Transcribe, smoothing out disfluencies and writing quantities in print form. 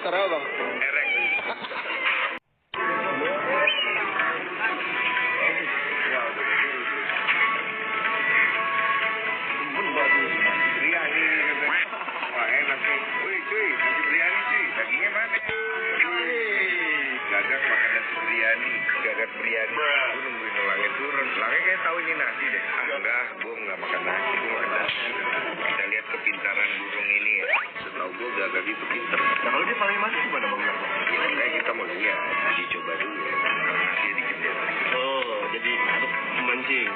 suara apa, Bang? Erek. Biryani. Wah, enak nih. Wih, cuy, nasi biryani cuy. Dagingnya mana? Gagak makan nasi biryani. Gagak biryani. Gue nungguin Langit turun. Langit kayak tahu ini nasi deh. Enggak, gue nggak makan nasi, gue makan nasi. Kita lihat kepintaran burung ini ya. Setahu gue gagak itu pinter. Nah, kalau dia paling masuk gimana, Bang? Ya, makanya kita mau lihat. Dicoba dulu ya. Karena dia dikit ya. Oh, jadi untuk memancing.